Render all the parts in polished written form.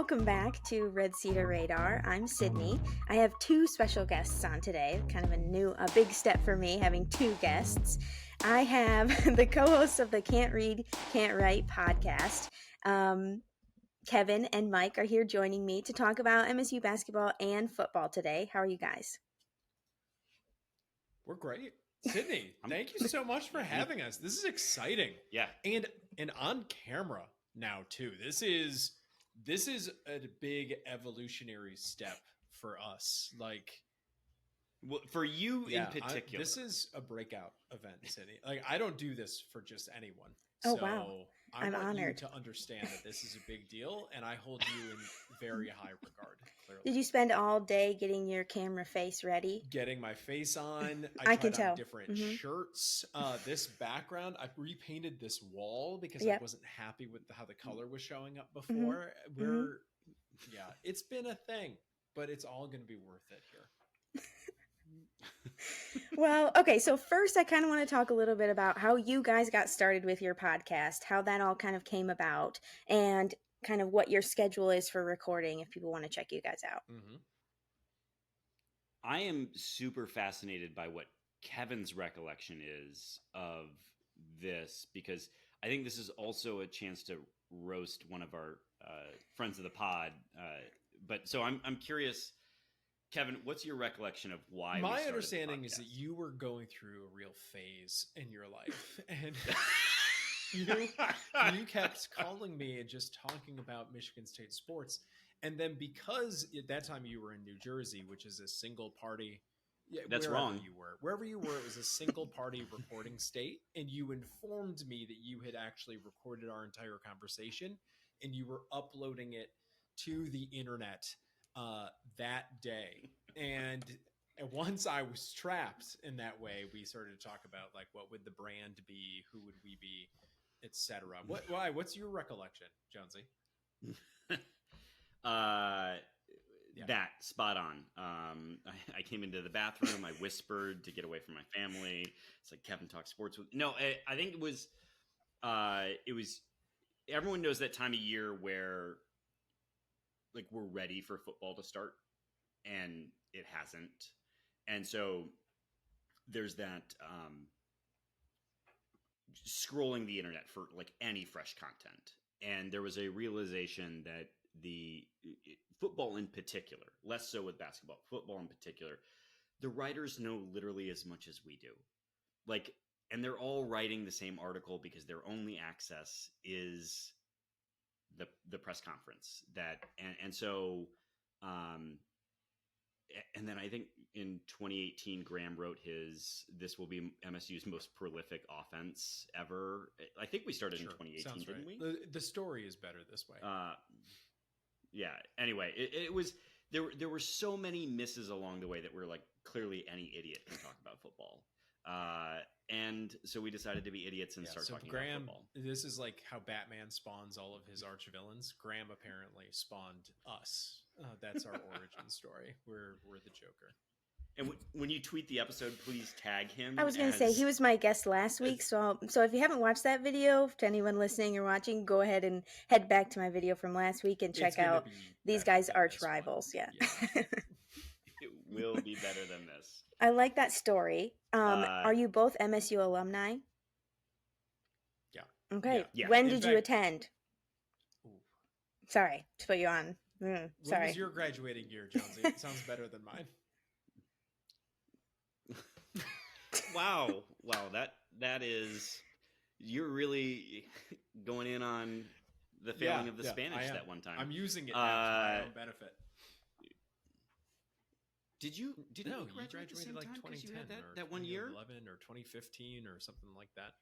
welcome back to Red Cedar Radar. I'm Sydney. I have two special guests on today. Kind of a big step for me, having two guests. I have the co-hosts of the Can't Read, Can't Write podcast. Kevin and Mike are here joining me to talk about MSU basketball and football today. How are you guys? We're great. Sydney, thank you so much for having us. This is exciting. Yeah. And on camera now too. This is a big evolutionary step for us. Like, well, for you in particular. This is a breakout event, Sydney. Like, I don't do this for just anyone. Oh, wow. I'm want honored you to understand that this is a big deal, and I hold you in very high regard, clearly. Did you spend all day getting your camera face ready? Getting my face on. I can tell. Different shirts. This background, I repainted this wall because I wasn't happy with how the color was showing up before. It's been a thing, but it's all going to be worth it here. Well, okay, so first I kind of want to talk a little bit about how you guys got started with your podcast, how that all kind of came about, and kind of what your schedule is for recording if people want to check you guys out. Mm-hmm. I am super fascinated by what Kevin's recollection is of this, because I think this is also a chance to roast one of our friends of the pod. But so I'm curious, Kevin, what's your recollection of why? My understanding is that you were going through a real phase in your life, and you kept calling me and just talking about Michigan State sports. And then because at that time you were in New Jersey, which is a single party. Yeah, that's wrong. Wherever you were, it was a single party recording state. And you informed me that you had actually recorded our entire conversation and you were uploading it to the internet that day. And once I was trapped in that way, we started to talk about, like, what would the brand be? Who would we be? Etc. What's your recollection, Jonesy? That spot on. I came into the bathroom. I whispered to get away from my family. It's like Kevin talks sports with. No, I think it was. Everyone knows that time of year where, like, we're ready for football to start, and it hasn't, and so there's that scrolling the internet for, like, any fresh content, and there was a realization that the football in particular, less so with basketball, football in particular, the writers know literally as much as we do. Like, and they're all writing the same article because their only access is the press conference and so and then I think in 2018 Graham wrote this will be MSU's most prolific offense ever. I think we started in 2018. Sounds didn't right. we? The story is better this way. Yeah. Anyway, it was there were so many misses along the way that we're like, clearly any idiot can talk about football. And so we decided to be idiots and start talking about football. This is like how Batman spawns all of his arch villains. Graham apparently spawned us. That's our origin story. We're the Joker. And when you tweet the episode, please tag him. I was going to say, he was my guest last week. So if you haven't watched that video, to anyone listening or watching, go ahead and head back to my video from last week and check out these guys' arch rivals. Yeah. It will be better than this. I like that story. Are you both MSU alumni? Yeah. Okay. Yeah. When did you attend? Ooh. Sorry to put you on. When was your graduating year, Jonesy? It sounds better than mine. Wow, that is, you're really going in on the failing of the Spanish that one time. I'm using it now to my own benefit. Did you graduated like 2010 that 1 year? 2011 or 2015 or something like that.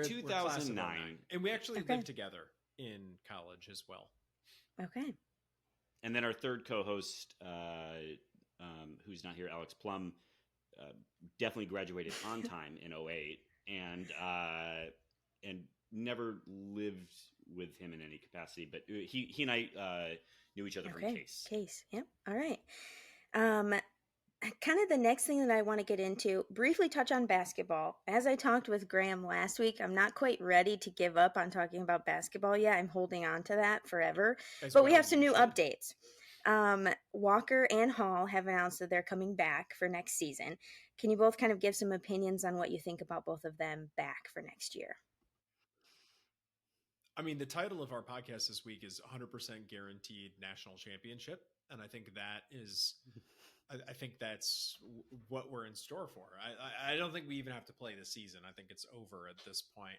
2009. And we actually lived together in college as well. Okay. And then our third co-host, who's not here, Alex Plum, definitely graduated on time in 2008 and never lived with him in any capacity, but he and I knew each other from Case. Yep. All right. kind of the next thing that I want to get into, briefly touch on basketball. As I talked with Graham last week, I'm not quite ready to give up on talking about basketball yet. I'm holding on to that forever. As But we well have some you new should. updates. Walker and Hall have announced that they're coming back for next season. Can you both kind of give some opinions on what you think about both of them back for next year? I mean, the title of our podcast this week is 100% guaranteed national championship, and I think that is, I think that's what we're in store for. I don't think we even have to play the season. I think it's over at this point.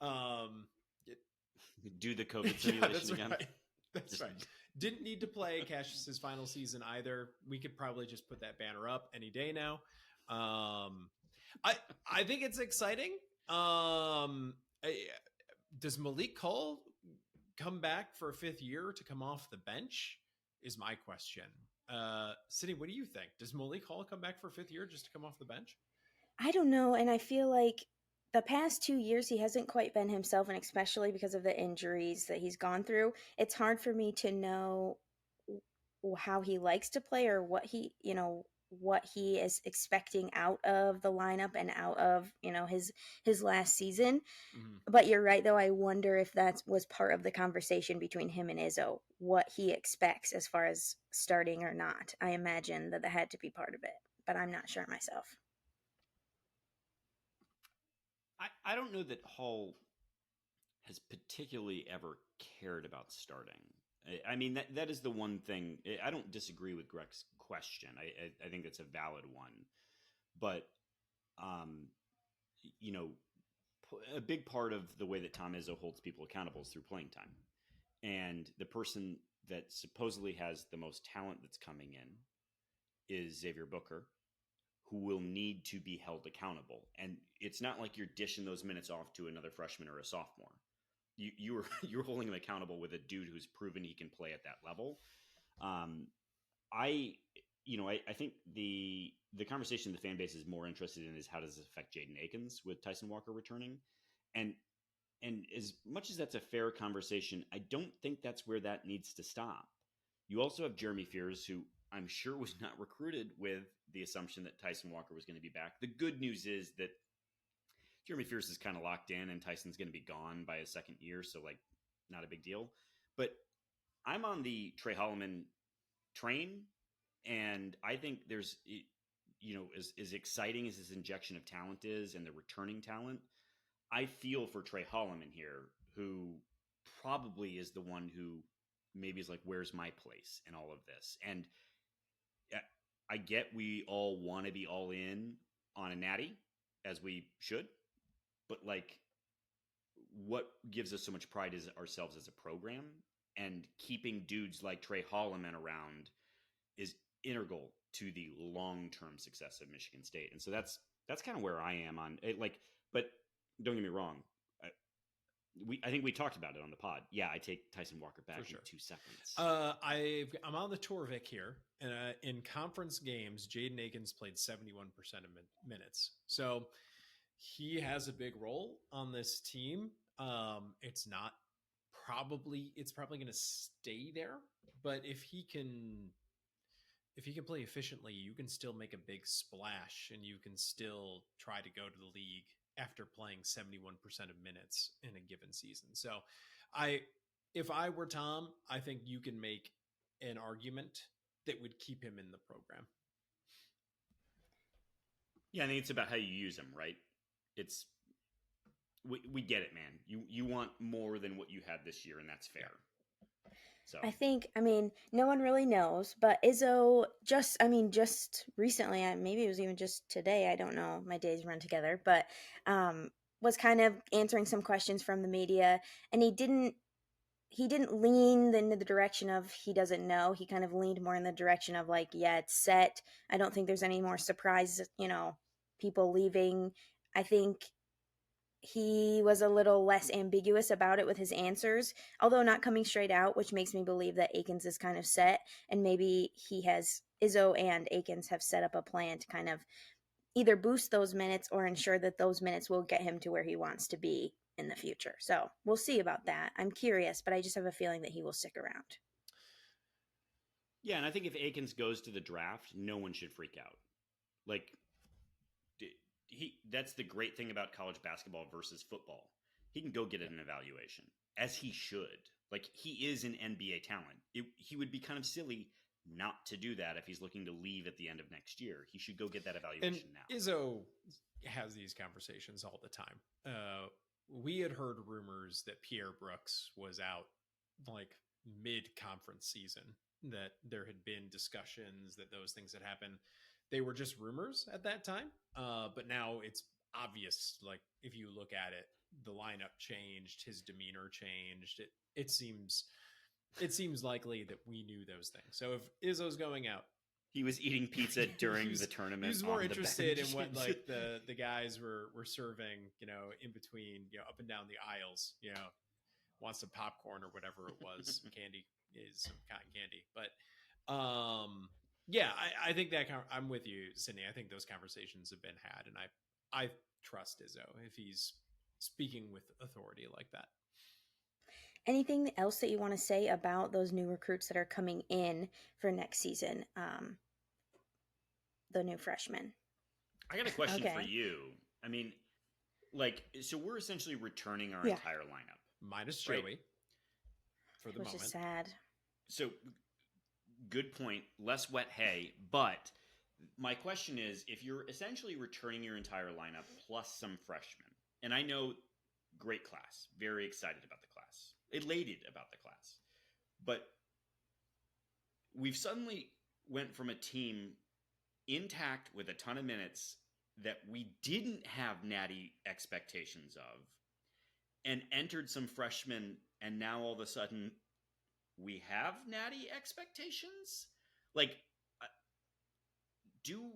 Um, it, Do the COVID yeah, simulation that's again. right. That's right. Didn't need to play Cassius's final season either. We could probably just put that banner up any day now. I think it's exciting. Does Malik Cole come back for a fifth year to come off the bench? Is my question. Sydney, what do you think? Does Malik Hall come back for a fifth year just to come off the bench? I don't know. And I feel like the past 2 years, he hasn't quite been himself, and especially because of the injuries that he's gone through, it's hard for me to know how he likes to play or what he is expecting out of the lineup and out of his last season. Mm-hmm. But you're right, though. I wonder if that was part of the conversation between him and Izzo, what he expects as far as starting or not. I imagine that had to be part of it, but I'm not sure myself. I don't know that Hall has particularly ever cared about starting. I mean, that is the one thing. I don't disagree with Greg's question. I think that's a valid one. But, a big part of the way that Tom Izzo holds people accountable is through playing time. And the person that supposedly has the most talent that's coming in is Xavier Booker, who will need to be held accountable. And it's not like you're dishing those minutes off to another freshman or a sophomore. You're holding him accountable with a dude who's proven he can play at that level. I think the conversation the fan base is more interested in is how does this affect Jaden Akins with Tyson Walker returning, and as much as that's a fair conversation, I don't think that's where that needs to stop. You also have Jeremy Fears, who I'm sure was not recruited with the assumption that Tyson Walker was going to be back. The good news is that Jeremy Fears is kind of locked in and Tyson's going to be gone by his second year. So not a big deal, but I'm on the Trey Holloman train. And I think there's, as exciting as this injection of talent is and the returning talent, I feel for Trey Holloman here, who probably is the one who maybe is like, where's my place in all of this? And I get we all want to be all in on a natty, as we should. But what gives us so much pride is ourselves as a program, and keeping dudes like Trey Holloman around is integral to the long-term success of Michigan State. And so that's kind of where I am on it. But don't get me wrong. I think we talked about it on the pod. Yeah, I take Tyson Walker back in 2 seconds. I'm on the tour Vic here, and in conference games, Jaden Akins played 71% of minutes. So he has a big role on this team. It's probably going to stay there, but if he can play efficiently, you can still make a big splash, and you can still try to go to the league after playing 71% of minutes in a given season. So if I were Tom, I think you can make an argument that would keep him in the program. Yeah, I think it's about how you use him, right? We get it, man. You want more than what you had this year, and that's fair. So I mean, no one really knows, but Izzo just recently, maybe it was even just today, I don't know, my days run together, but was kind of answering some questions from the media, and he didn't lean in the direction of he doesn't know. He kind of leaned more in the direction of yeah, it's set. I don't think there's any more surprise, people leaving. I think he was a little less ambiguous about it with his answers, although not coming straight out, which makes me believe that Akins is kind of set, and maybe Izzo and Akins have set up a plan to kind of either boost those minutes or ensure that those minutes will get him to where he wants to be in the future. So we'll see about that. I'm curious, but I just have a feeling that he will stick around. Yeah, and I think if Akins goes to the draft, no one should freak out. Like that's the great thing about college basketball versus football. He can go get an evaluation, as he should. Like, he is an NBA talent. He would be kind of silly not to do that if he's looking to leave at the end of next year. He should go get that evaluation And now. Izzo has these conversations all the time. We had heard rumors that Pierre Brooks was out like mid-conference season, that there had been discussions that those things had happened. They were just rumors at that time, but now it's obvious. Like, if you look at it, the lineup changed, his demeanor changed. It seems likely that we knew those things. So if Izzo's going out, he was eating pizza during the tournament. He was more interested in what like the guys were serving, in between, up and down the aisles, wants some popcorn or whatever it was. Candy is some cotton candy. But yeah, I think that I'm with you, Sydney. I think those conversations have been had, and I trust Izzo if he's speaking with authority like that. Anything else that you want to say about those new recruits that are coming in for next season? The new freshmen. I got a question for you. I mean, so we're essentially returning our entire lineup. Minus Joey. Right? For the Which moment. Is sad. So, good point. Less wet hay. But my question is, if you're essentially returning your entire lineup plus some freshmen, and I know great class, very excited about the class, elated about the class, but we've suddenly went from a team intact with a ton of minutes that we didn't have natty expectations of, and entered some freshmen, and now all of a sudden we have natty expectations. Like, do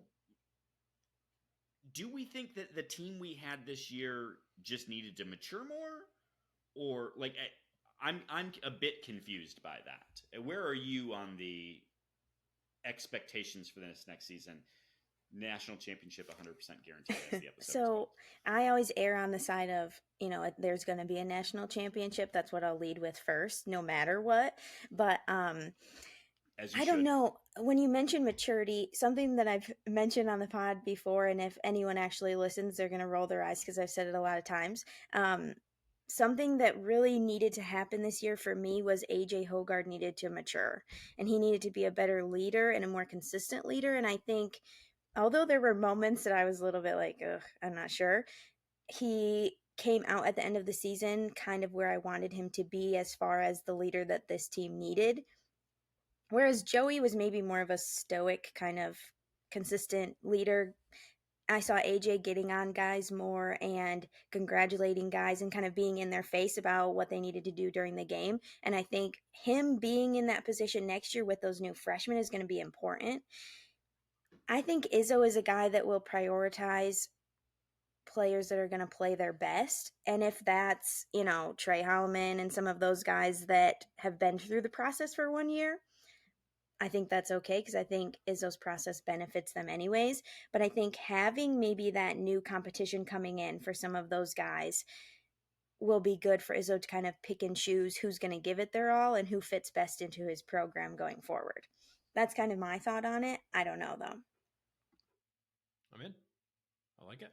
we think that the team we had this year just needed to mature more, or like I'm a bit confused by that. Where are you on the expectations for this next season? National championship 100% guaranteed, as the episode So I always err on the side of, there's going to be a national championship. That's what I'll lead with first, no matter what. But I don't know. When you mention maturity, something that I've mentioned on the pod before, and if anyone actually listens, they're going to roll their eyes because I've said it a lot of times. Something that really needed to happen this year for me was AJ Hoggard needed to mature, and he needed to be a better leader and a more consistent leader. And I think, although there were moments that I was a little bit like, ugh, I'm not sure, he came out at the end of the season kind of where I wanted him to be as far as the leader that this team needed. Whereas Joey was maybe more of a stoic kind of consistent leader. I saw AJ getting on guys more and congratulating guys and kind of being in their face about what they needed to do during the game. And I think him being in that position next year with those new freshmen is going to be important. I think Izzo is a guy that will prioritize players that are going to play their best. And if that's, Trey Holloman and some of those guys that have been through the process for 1 year, I think that's okay, because I think Izzo's process benefits them anyways. But I think having maybe that new competition coming in for some of those guys will be good for Izzo to kind of pick and choose who's going to give it their all and who fits best into his program going forward. That's kind of my thought on it. I don't know, though. I'm in. I like it.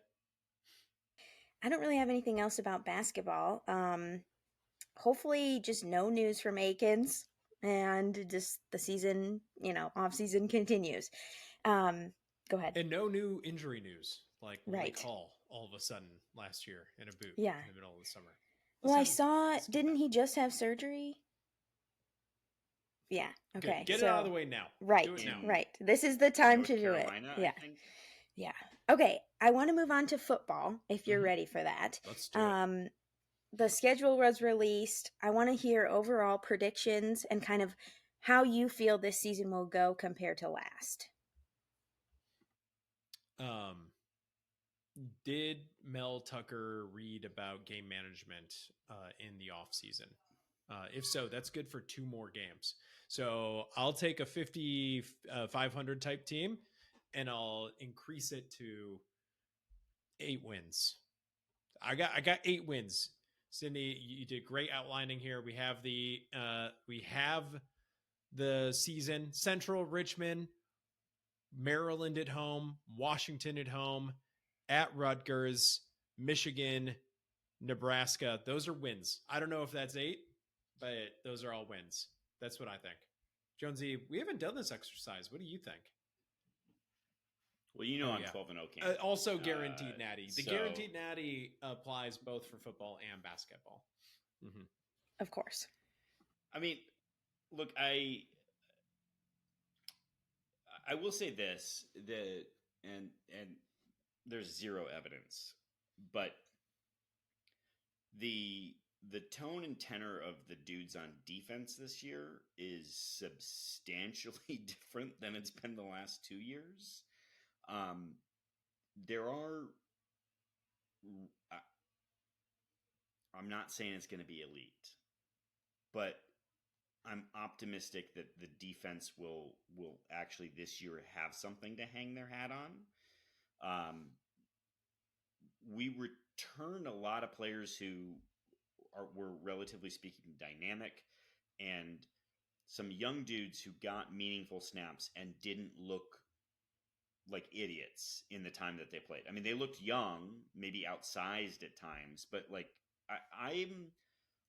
I don't really have anything else about basketball. Hopefully just no news from Akins. And just the season, off season continues. Go ahead. And no new injury news, like right. Hall all of a sudden last year in a boot in the middle of the summer. Well, I saw, didn't he just have surgery? Yeah. Okay. Get it out of the way now. Right. Do it now. Right. This is the time North to Carolina, do it. Yeah. I think. Yeah. Okay. I want to move on to football if you're ready for that. Let's do it. The schedule was released. I want to hear overall predictions and kind of how you feel this season will go compared to last. Did Mel Tucker read about game management in the off season? If so, that's good for 2 more games. So I'll take a 500 type team and I'll increase it to 8 wins. I got 8 wins. Sydney, you did great outlining here. We have the season. Central, Richmond, Maryland at home, Washington at home, at Rutgers, Michigan, Nebraska. Those are wins. I don't know if that's 8, but those are all wins. That's what I think. Jonesy, we haven't done this exercise. What do you think? Well, you know, I'm 12-0 camp. Also guaranteed natty. The so- guaranteed natty applies both for football and basketball. Mm-hmm. Of course. I mean, look, I will say this, and there's zero evidence, but the tone and tenor of the dudes on defense this year is substantially different than it's been the last 2 years. There are, I'm not saying it's going to be elite, but I'm optimistic that the defense will actually this year have something to hang their hat on. We return a lot of players who were relatively speaking dynamic, and some young dudes who got meaningful snaps and didn't look like idiots in the time that they played. I mean, they looked young, maybe outsized at times, but like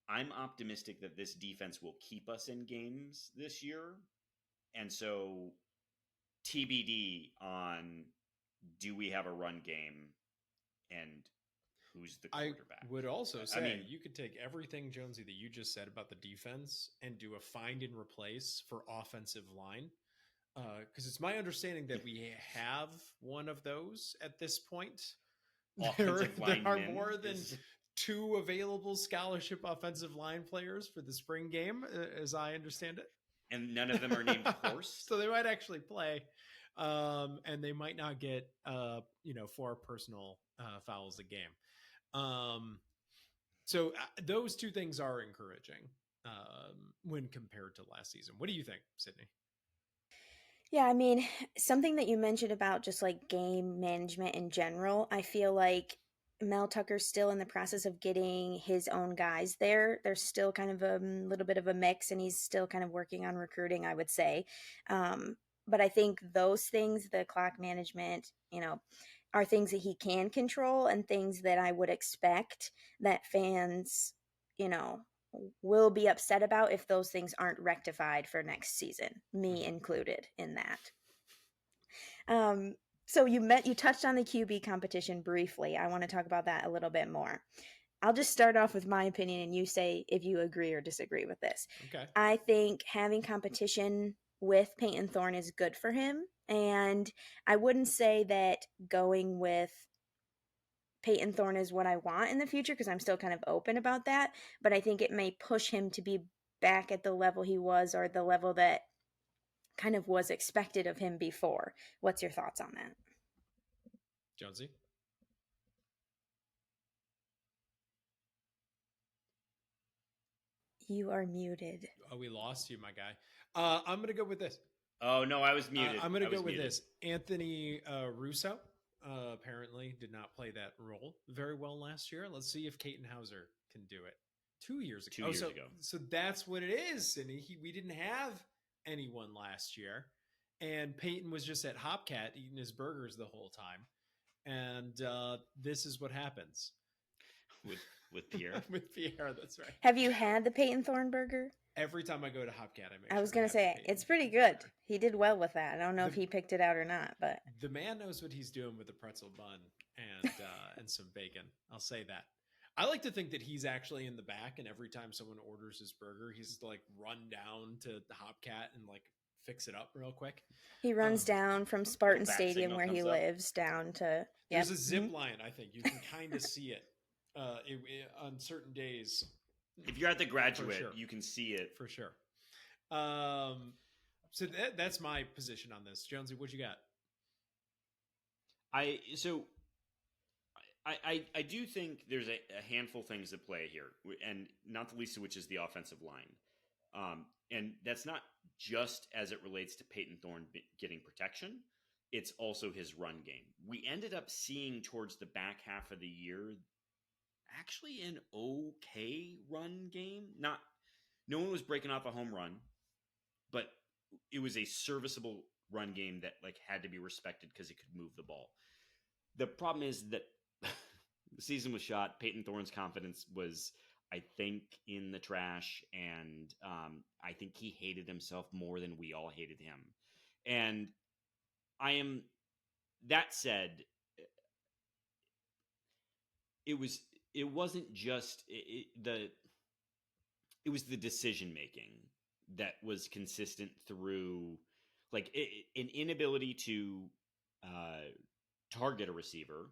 I'm optimistic that this defense will keep us in games this year. And so TBD on, do we have a run game and who's the quarterback? I would also say, you could take everything, Jonesy, that you just said about the defense and do a find and replace for offensive line. Because it's my understanding that we have one of those at this point. There are more than 2 available scholarship offensive line players for the spring game, as I understand it. And none of them are named Horst. So they might actually play. And they might not get, 4 personal fouls a game. So those 2 things are encouraging when compared to last season. What do you think, Sydney? Yeah, I mean, something that you mentioned about just like game management in general, I feel like Mel Tucker's still in the process of getting his own guys there. There's still kind of a little bit of a mix, and he's still kind of working on recruiting, I would say. But I think those things, the clock management, are things that he can control and things that I would expect that fans, will be upset about if those things aren't rectified for next season, me included in that. So you touched on the QB competition briefly. I want to talk about that a little bit more. I'll just start off with my opinion, and you say if you agree or disagree with this. Okay. I think having competition with Peyton Thorne is good for him, and I wouldn't say that going with Peyton Thorne is what I want in the future, because I'm still kind of open about that, but I think it may push him to be back at the level he was, or the level that kind of was expected of him before. What's your thoughts on that? Jonesy? You are muted. Oh, we lost you, my guy. I'm going to go with this. Oh, no, I was muted. I'm going to go with this. Anthony Russo apparently did not play that role very well last year. Let's see if Caton Hauser can do it. 2 years ago. 2 years ago. So that's what it is. And we didn't have anyone last year. And Peyton was just at Hopcat eating his burgers the whole time. And this is what happens. With Pierre? With Pierre, that's right. Have you had the Peyton Thorne burger? Every time I go to Hopcat, I was going to say, it's pretty good. He did well with that. I don't know if he picked it out or not, but the man knows what he's doing with the pretzel bun and and some bacon. I'll say that. I like to think that he's actually in the back, and every time someone orders his burger, he's like run down to the Hopcat and like fix it up real quick. He runs down from Spartan Stadium where he lives down to. There's a zip line. I think you can kind of see it on certain days. If you're at the Graduate, you can see it for sure. So that's my position on this. Jonesy, what you got? I do think there's a handful of things at play here, and not the least of which is the offensive line. And that's not just as it relates to Peyton Thorne getting protection. It's also his run game. We ended up seeing towards the back half of the year actually an okay run game. No one was breaking off a home run, but it was a serviceable run game that like had to be respected because it could move the ball. The problem is that the season was shot. Peyton Thorne's confidence was, I think, in the trash, and I think he hated himself more than we all hated him. And that said, it wasn't just it was the decision making that was consistent through, like, an inability to target a receiver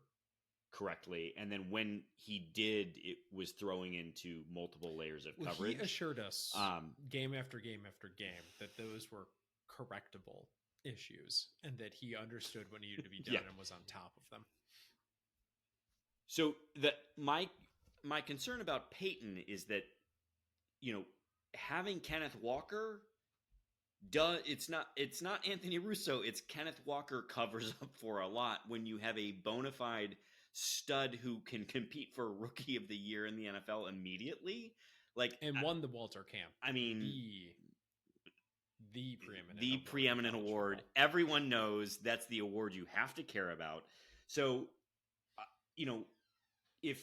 correctly, and then when he did, it was throwing into multiple layers of coverage. He assured us game after game after game that those were correctable issues and that he understood what needed to be done and was on top of them. So my concern about Peyton is that, having Kenneth Walker, it's not Anthony Russo, it's Kenneth Walker covers up for a lot when you have a bona fide stud who can compete for Rookie of the Year in the NFL immediately, won the Walter Camp. I mean, the preeminent award. Everyone knows that's the award you have to care about. So, if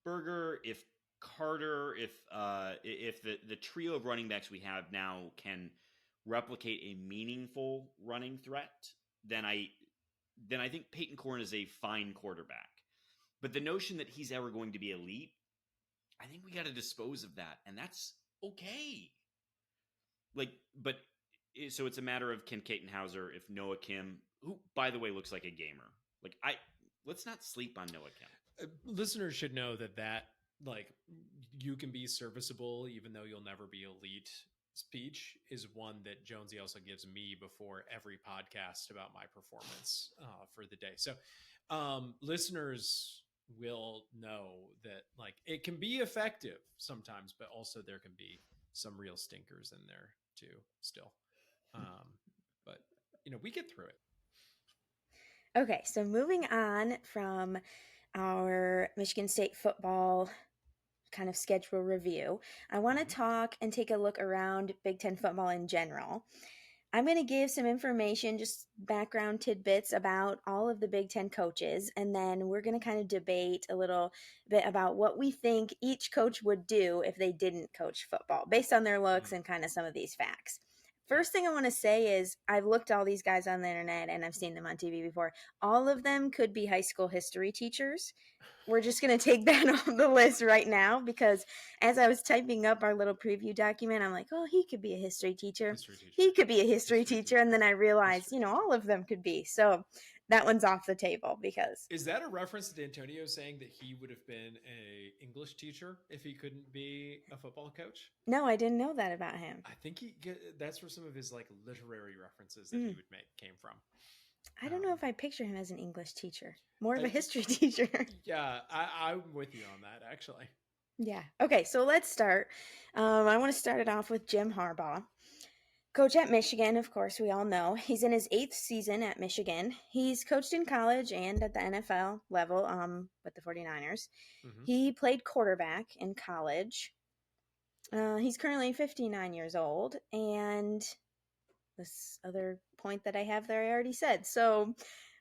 Berger, if Carter, if the trio of running backs we have now can replicate a meaningful running threat, then I think Peyton Corn is a fine quarterback. But the notion that he's ever going to be elite, I think we got to dispose of that, and that's okay. So it's a matter of, can Katenhauser, if Noah Kim, who by the way looks like a gamer, let's not sleep on Noah Kim. Listeners should know that you can be serviceable even though you'll never be elite speech is one that Jonesy also gives me before every podcast about my performance for the day. So listeners will know that it can be effective sometimes, but also there can be some real stinkers in there too still. But we get through it. Okay, so moving on from our Michigan State football kind of schedule review, I want to talk and take a look around Big Ten football in general. I'm going to give some information, just background tidbits about all of the Big Ten coaches, and then we're going to kind of debate a little bit about what we think each coach would do if they didn't coach football, based on their looks and kind of some of these facts. First thing I want to say is I've looked all these guys on the internet and I've seen them on TV before. All of them could be high school history teachers. We're just going to take that off the list right now because as I was typing up our little preview document, I'm like, oh, he could be a history teacher. He could be a history teacher. And then I realized, all of them could be. So that one's off the table because. Is that a reference to D'Antonio saying that he would have been an English teacher if he couldn't be a football coach? No, I didn't know that about him. I think that's where some of his literary references that he would make came from. I don't know if I picture him as an English teacher, more of a history teacher. Yeah, I'm with you on that, actually. Yeah. Okay, so let's start. I want to start it off with Jim Harbaugh. Coach at Michigan, of course, we all know. He's in his 8th season at Michigan. He's coached in college and at the NFL level with the 49ers. Mm-hmm. He played quarterback in college. He's currently 59 years old, and this other point that I have there I already said. So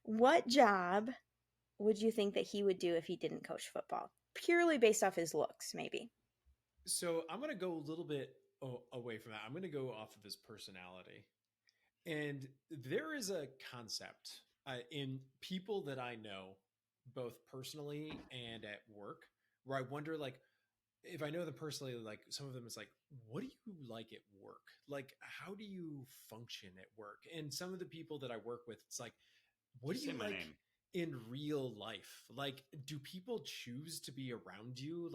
what job would you think that he would do if he didn't coach football? Purely based off his looks, maybe. So I'm going to go a little bit away from that. I'm going to go off of his personality. And there is a concept in people that I know, both personally and at work, where I wonder, if I know them personally, some of them is what do you like at work? How do you function at work? And some of the people that I work with, it's what do you like in real life? Do people choose to be around you?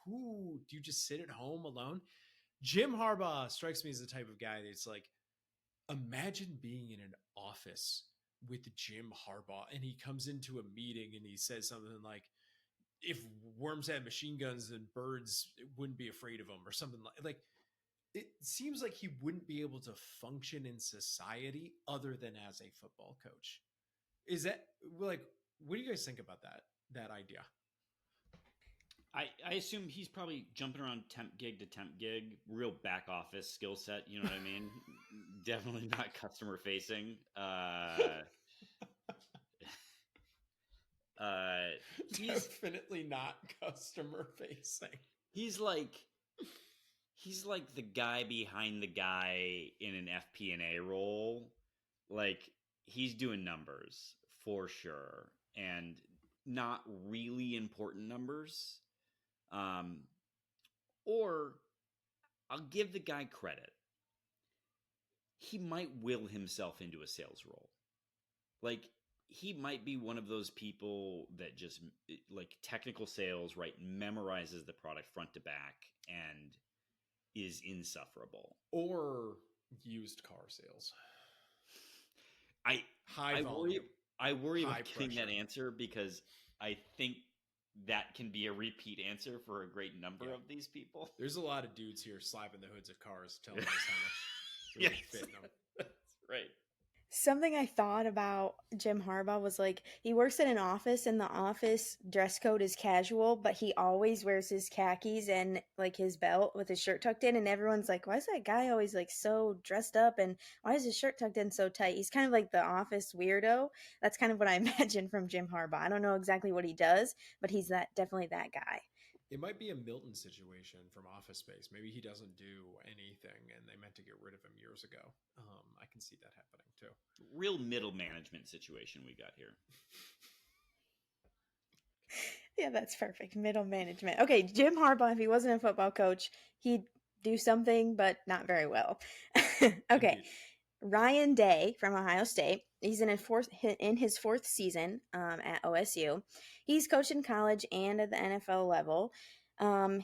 Who do you just sit at home alone? Jim Harbaugh strikes me as the type of guy that's imagine being in an office with Jim Harbaugh and he comes into a meeting and he says something if worms had machine guns, then birds wouldn't be afraid of them or something like it seems like he wouldn't be able to function in society other than as a football coach. Is that what do you guys think about that idea? I assume he's probably jumping around temp gig to temp gig, real back office skill set. You know what I mean? Definitely not customer facing. He's Definitely not customer facing. he's like he's like the guy behind the guy in an FP&A role. Like he's doing numbers for sure, and not really important numbers. Um, or I'll give the guy credit. He might will himself into a sales role. Like he might be one of those people that just like technical sales, right? Memorizes the product front to back and is insufferable. Or used car sales. I High I volume. I worry High about giving that pressure. answer because I think that can be a repeat answer for a great number of these people. There's a lot of dudes here slapping the hoods of cars, telling us how much they Yes. fit in them. That's right. Something I thought about Jim Harbaugh was like he works in an office and the office dress code is casual, but he always wears his khakis and like his belt with his shirt tucked in, and everyone's like, why is that guy always like so dressed up and why is his shirt tucked in so tight? He's kind of like the office weirdo. That's kind of what I imagine from Jim Harbaugh. I don't know exactly what he does, but he's definitely that guy. It might be a Milton situation from Office Space. Maybe he doesn't do anything, and they meant to get rid of him years ago. I can see that happening too. Real middle management situation we got here. Yeah, that's perfect. Middle management. Okay, Jim Harbaugh, if he wasn't a football coach, he'd do something, but not very well. Okay. Indeed. Ryan Day from Ohio State. He's in his fourth season at OSU. He's coached in college and at the NFL level.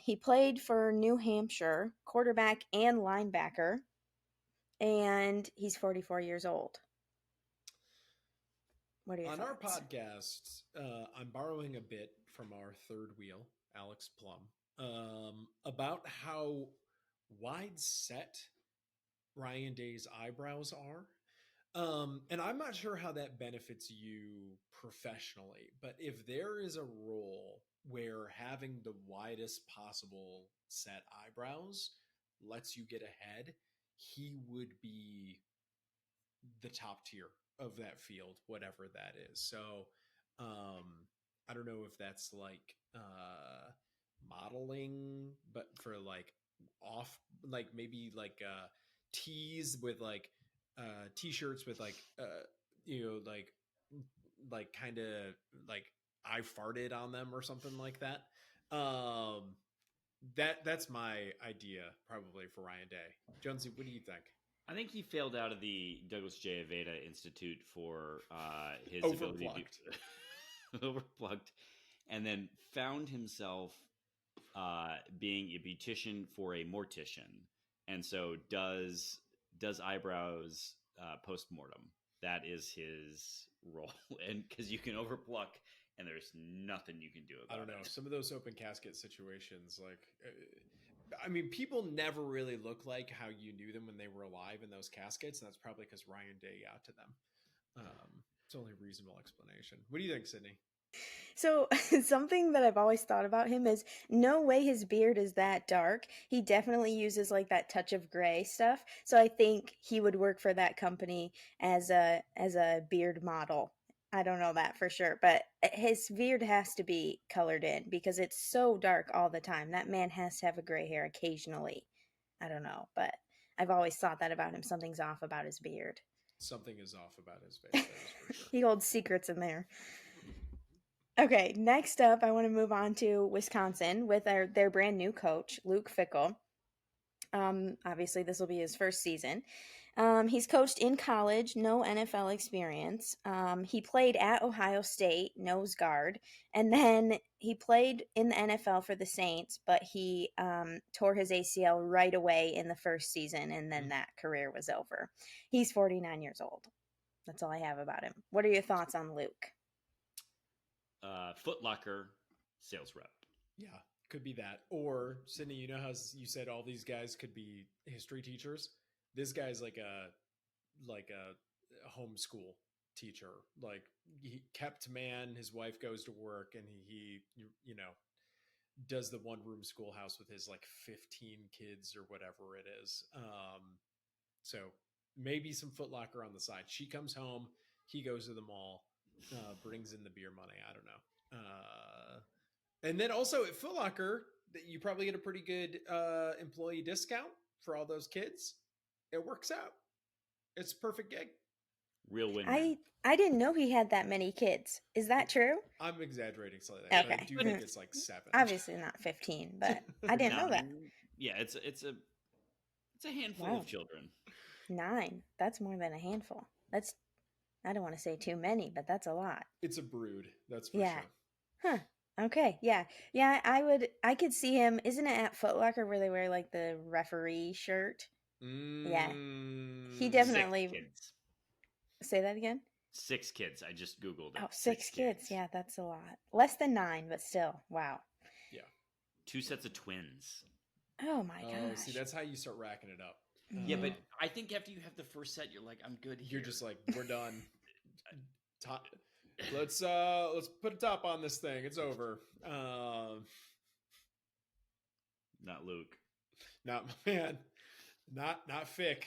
He played for New Hampshire, quarterback and linebacker, and he's 44 years old. What are your On thoughts? our podcast, I'm borrowing a bit from our third wheel, Alex Plum, about how wide set Ryan Day's eyebrows are. And I'm not sure how that benefits you professionally, but if there is a role where having the widest possible set eyebrows lets you get ahead, he would be the top tier of that field, whatever that is. So, I don't know if that's like modeling, but for like off, like maybe like tees with like t-shirts with like like kind of like I farted on them or something like that. That's my idea probably for Ryan Day. Jonesy, what do you think? I think he failed out of the Douglas J. Aveda Institute for his ability to overplugged, and then found himself being a beautician for a mortician, and so does eyebrows post mortem. That is his role, and because you can overpluck, and there's nothing you can do about it. I don't know. Some of those open casket situations, like, I mean, people never really look like how you knew them when they were alive in those caskets, and that's probably because Ryan Day got to them. It's only a reasonable explanation. What do you think, Sydney? So something that I've always thought about him is no way his beard is that dark. He definitely uses like that touch of gray stuff. So I think he would work for that company as a beard model. I don't know that for sure, but his beard has to be colored in because it's so dark all the time. That man has to have a gray hair occasionally. I don't know, but I've always thought that about him. Something's off about his beard. Something is off about his face, that is for sure. He holds secrets in there. Okay, next up, I want to move on to Wisconsin with their brand new coach, Luke Fickell. Obviously, this will be his first season. He's coached in college, no NFL experience. He played at Ohio State, nose guard, and then he played in the NFL for the Saints, but he tore his ACL right away in the first season, and then that career was over. He's 49 years old. That's all I have about him. What are your thoughts on Luke? Foot Locker sales rep. Yeah, could be that. Or Sydney, you know how you said all these guys could be history teachers? This guy's like a homeschool teacher. Like he kept man, his wife goes to work, and he you know, does the one room schoolhouse with his like 15 kids or whatever it is. So maybe some Foot Locker on the side. She comes home, he goes to the mall, brings in the beer money. I don't know. And then also at Foot Locker, you probably get a pretty good employee discount for all those kids. It works out. It's a perfect gig. Real win. I didn't know he had that many kids. Is that true? I'm exaggerating slightly, Okay. but I do think it's like 7. Obviously not 15, but I didn't know that. Yeah, it's a handful of children. 9. That's more than a handful. I don't want to say too many, but that's a lot. It's a brood, that's for sure. Huh. Okay. Yeah. I could see him. Isn't it at Foot Locker where they wear like the referee shirt? Yeah. He definitely. 6 kids. Say that again? 6 kids. I just Googled it. Oh, 6 kids. Yeah, that's a lot. Less than 9, but still. Wow. Yeah. 2 sets of twins. Oh my gosh. See, that's how you start racking it up. Yeah, but I think after you have the first set, you're like, I'm good here. You're just like, we're done. Let's put a top on this thing. It's over. Not Luke. Not my man. Not Fick.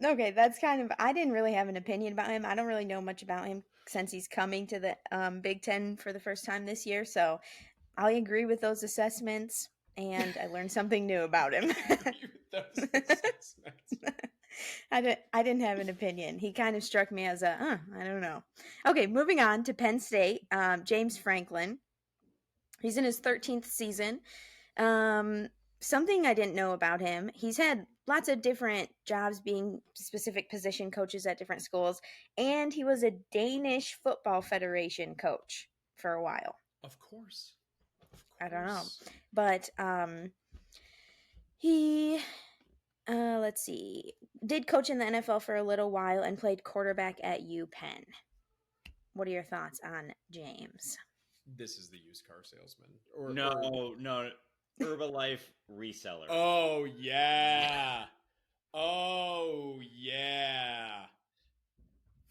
Okay, that's kind of. I didn't really have an opinion about him. I don't really know much about him since he's coming to the Big Ten for the first time this year. So I agree with those assessments, and I learned something new about him. I didn't have an opinion. He kind of struck me as I don't know. Okay, moving on to Penn State. James Franklin. He's in his 13th season. Something I didn't know about him. He's had lots of different jobs being specific position coaches at different schools. And he was a Danish Football Federation coach for a while. Of course. I don't know. But he, let's see, did coach in the NFL for a little while and played quarterback at UPenn. What are your thoughts on James? This is the used car salesman. No. Herbalife reseller. Oh, yeah.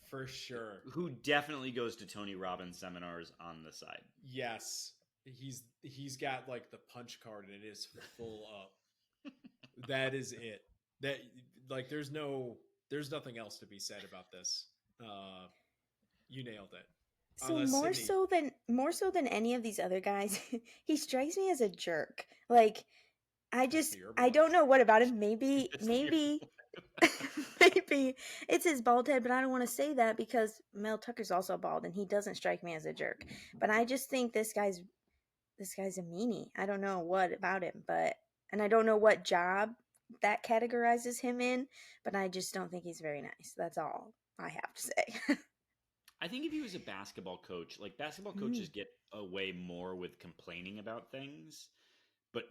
For sure. Who definitely goes to Tony Robbins seminars on the side. Yes. He's got like the punch card and it is full up. That is it. That like there's nothing else to be said about this. You nailed it. So more so than any of these other guys, he strikes me as a jerk. Like I don't know what about him. Maybe maybe it's his bald head, but I don't want to say that because Mel Tucker's also bald and he doesn't strike me as a jerk. But I just think this guy's a meanie. I don't know what about him, and I don't know what job that categorizes him in, but I just don't think he's very nice. That's all I have to say. I think if he was a basketball coach, like basketball coaches get away more with complaining about things, but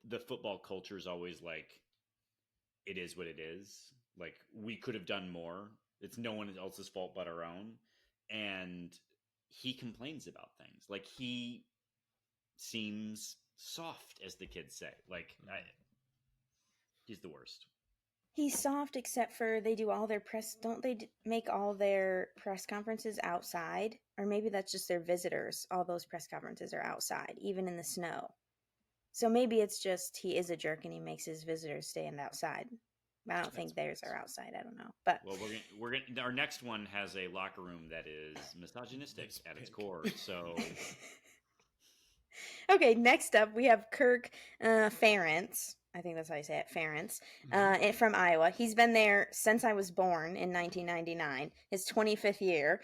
the football culture is always like, it is what it is. Like we could have done more. It's no one else's fault but our own. And he complains about things. Like he seems soft, as the kids say. Like he's the worst. He's soft, except for they do all their press. Don't they make all their press conferences outside? Or maybe that's just their visitors. All those press conferences are outside, even in the snow. So maybe it's just he is a jerk and he makes his visitors stand outside. I don't think theirs are outside. I don't know. But well, we're gonna our next one has a locker room that is misogynistic at its core. So okay, next up we have Kirk Ferentz. I think that's how you say it, Ferentz, from Iowa. He's been there since I was born in 1999, his 25th year.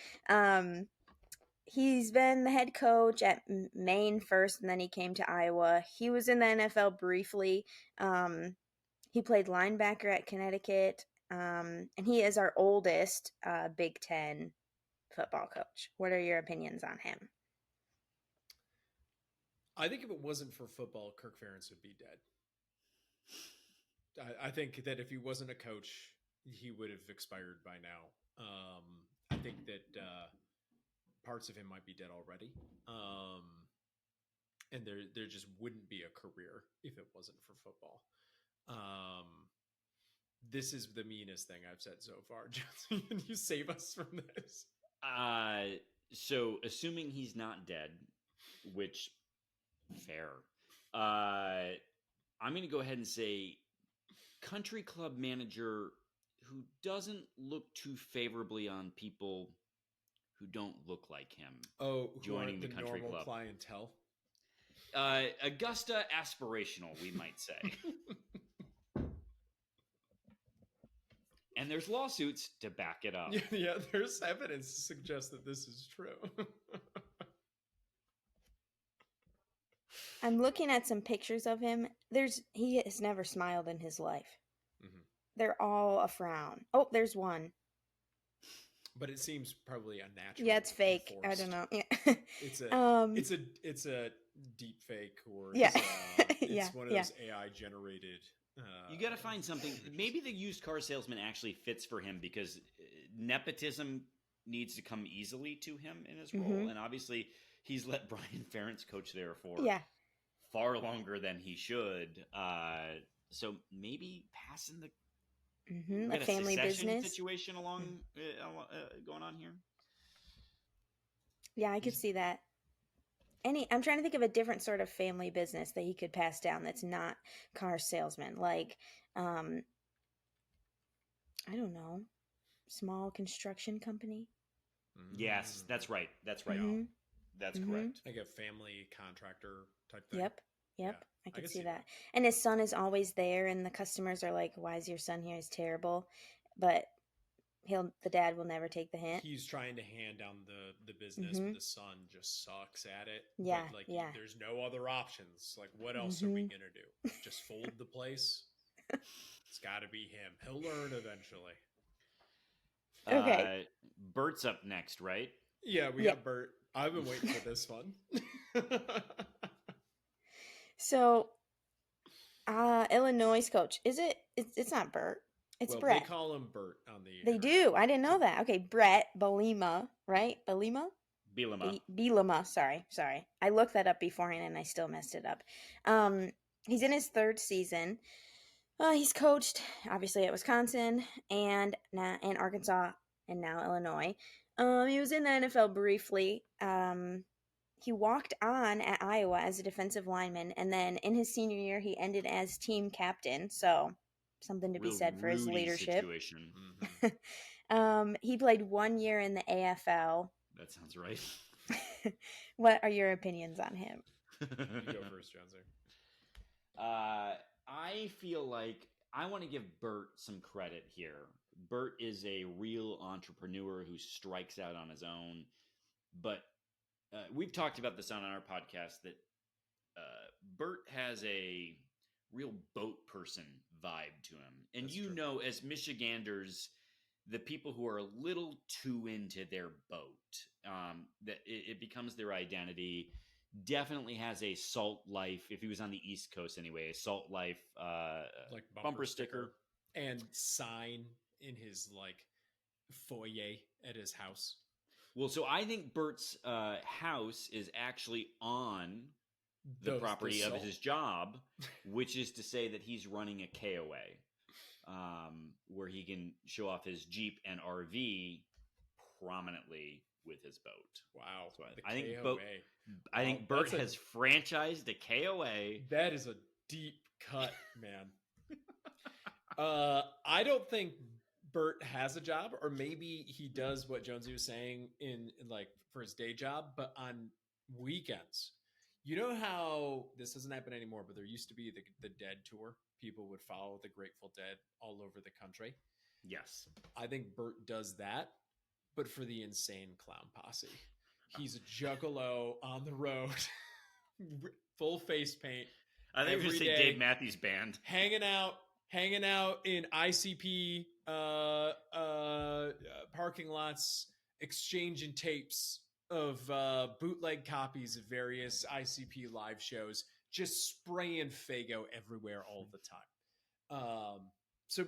He's been the head coach at Maine first, and then he came to Iowa. He was in the NFL briefly. He played linebacker at Connecticut, and he is our oldest Big Ten football coach. What are your opinions on him? I think if it wasn't for football, Kirk Ferentz would be dead. I think that if he wasn't a coach, he would have expired by now. I think that parts of him might be dead already. And there just wouldn't be a career if it wasn't for football. This is the meanest thing I've said so far. Johnson, can you save us from this? So, assuming he's not dead, which fair, I'm going to go ahead and say country club manager who doesn't look too favorably on people who don't look like him. Oh, who joining aren't the country normal club. clientele. Augusta aspirational, we might say. And there's lawsuits to back it up. Yeah, there's evidence to suggest that this is true. I'm looking at some pictures of him. He has never smiled in his life. Mhm. They're all a frown. Oh, there's one. But it seems probably unnatural. Yeah, it's fake. I forced. don't know. Yeah. It's a deep fake, or Yeah. it's Yeah, one of those AI generated. You got to find something. images. Maybe the used car salesman actually fits for him because nepotism needs to come easily to him in his role. Mhm. And obviously, he's let Brian Ferentz coach there for Yeah. far longer than he should. So maybe passing the we A got family succession business. situation along going on here. Yeah, I could see that. I'm trying to think of a different sort of family business that he could pass down that's not car salesman. Like, I don't know, small construction company. Yes, that's right. That's right. Mhm. That's Mhm. correct. Like a family contractor type thing. Yep. Yeah, I could could see that. And his son is always there, and the customers are like, "Why is your son here? He's terrible." But the dad will never take the hint. He's trying to hand down the business, Mhm. but the son just sucks at it. Yeah, But, like, yeah. there's no other options. Like, what else are we Mhm. gonna do? Just fold the place? It's got to be him. He'll learn eventually. Okay. Bert's up next, right? Yeah, we Yeah. got Bert. I've been waiting for this one. So, Illinois coach. It's not Bert. It's Well, Brett. they call him Bert on the They do. I didn't know that. Okay, Brett Belima, right? Belima? Bielema. Bielema. Sorry. I looked that up beforehand and I still messed it up. He's in his third season. He's coached obviously at Wisconsin and Arkansas and now Illinois. He was in the NFL briefly. He walked on at Iowa as a defensive lineman, and then in his senior year, he ended as team captain. So, something to be Real said for his Rudy leadership. situation. He played 1 year in the AFL. That sounds right. What are your opinions on him? You go first, Johnson. I feel like I want to give Bert some credit here. Bert is a real entrepreneur who strikes out on his own. But we've talked about this on our podcast that Bert has a real boat person vibe to him. And That's you true. know, as Michiganders, the people who are a little too into their boat, that it becomes their identity. Definitely has a Salt Life, if he was on the East Coast anyway, a Salt Life Like bumper sticker. and sign in his like foyer at his house. Well, so I think Bert's house is actually on the property of salt. his job, which is to say that he's running a KOA, where he can show off his Jeep and RV prominently with his boat. Wow. So The I think KOA. I Wow, think Bert that's has franchised a KOA. That is a deep cut, man. I don't think Bert has a job, or maybe he does what Jonesy was saying in like for his day job, but on weekends. You know how this doesn't happen anymore, but there used to be the Dead tour. People would follow the Grateful Dead all over the country. Yes. I think Bert does that, but for the Insane Clown Posse. He's a juggalo on the road, full face paint, I think you're going to every say day. Dave Matthews Band. hanging out in ICP parking lots, exchanging tapes of bootleg copies of various ICP live shows, just spraying Fago everywhere all the time. So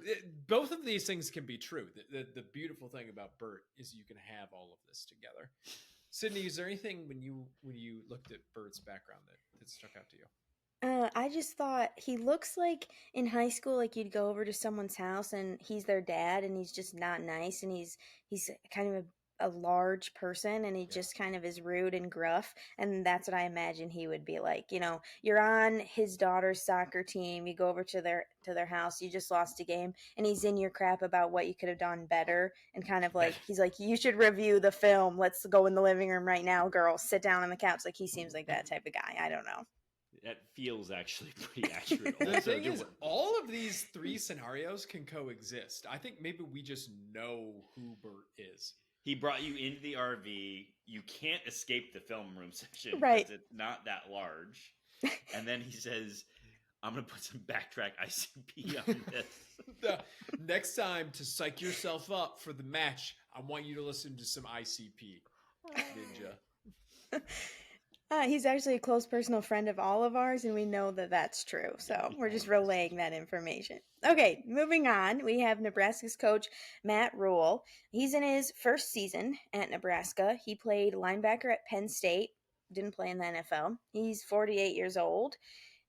both of these things can be true. The beautiful thing about Bert is you can have all of this together. Sydney, is there anything when you looked at Bert's background that stuck out to you? I just thought he looks like in high school, like you'd go over to someone's house and he's their dad and he's just not nice and he's kind of a large person, and he just kind of is rude and gruff, and that's what I imagine he would be like. You're on his daughter's soccer team, you go over to their house, you just lost a game, and he's in your crap about what you could have done better, and kind of like he's like, you should review the film, let's go in the living room right now, girl, sit down on the couch. Like, he seems like that type of guy. I don't know. That feels actually pretty accurate. The thing is, all of these three scenarios can coexist. I think maybe we just know who Bert is. He brought you into the RV. You can't escape the film room section right? Because it's not that large. And then he says, I'm going to put some backtrack ICP on this. Next time, to psych yourself up for the match, I want you to listen to some ICP, Ninja. He's actually a close personal friend of all of ours, and we know that that's true. So we're just relaying that information. Okay, moving on. We have Nebraska's coach, Matt Rule. He's in his first season at Nebraska. He played linebacker at Penn State, didn't play in the NFL. He's 48 years old,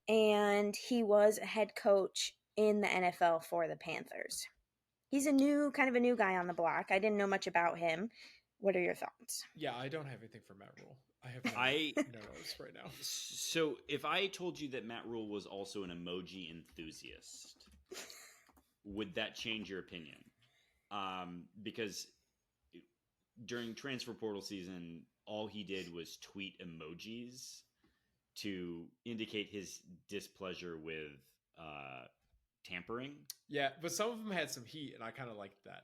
and he was a head coach in the NFL for the Panthers. He's kind of a new guy on the block. I didn't know much about him. What are your thoughts? Yeah, I don't have anything for Matt Rule. I have no notes right now. So if I told you that Matt Rule was also an emoji enthusiast, would that change your opinion? Because during transfer portal season, all he did was tweet emojis to indicate his displeasure with tampering. Yeah, but some of them had some heat, and I kind of liked that.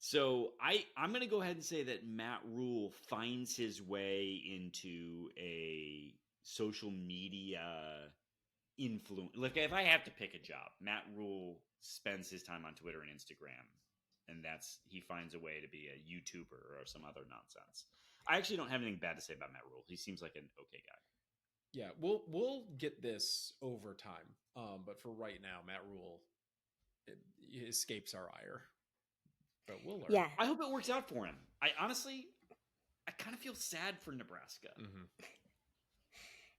So I'm going to go ahead and say that Matt Rule finds his way into a social media influence. Like, if I have to pick a job, Matt Rule spends his time on Twitter and Instagram, and he finds a way to be a YouTuber or some other nonsense. I actually don't have anything bad to say about Matt Rule. He seems like an okay guy. Yeah, we'll get this over time. But for right now, Matt Rule escapes our ire. But we'll learn. Yeah. I hope it works out for him. I kind of feel sad for Nebraska. Mm-hmm.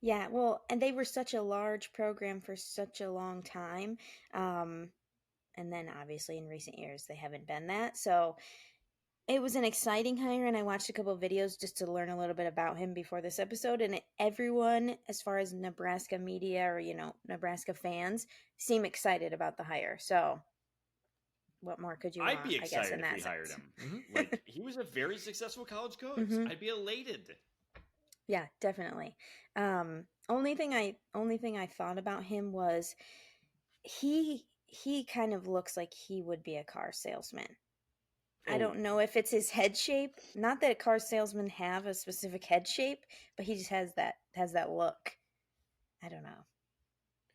Yeah, well, and they were such a large program for such a long time. And then obviously in recent years, they haven't been that. So it was an exciting hire, and I watched a couple of videos just to learn a little bit about him before this episode. And everyone, as far as Nebraska media or, Nebraska fans, seem excited about the hire. So what more could you want? I'd be excited if we hired him. Mm-hmm. Like, he was a very successful college coach. Mm-hmm. I'd be elated. Yeah, definitely. Only thing I thought about him was he kind of looks like he would be a car salesman. Oh. I don't know if it's his head shape. Not that car salesmen have a specific head shape, but he just has that look. I don't know.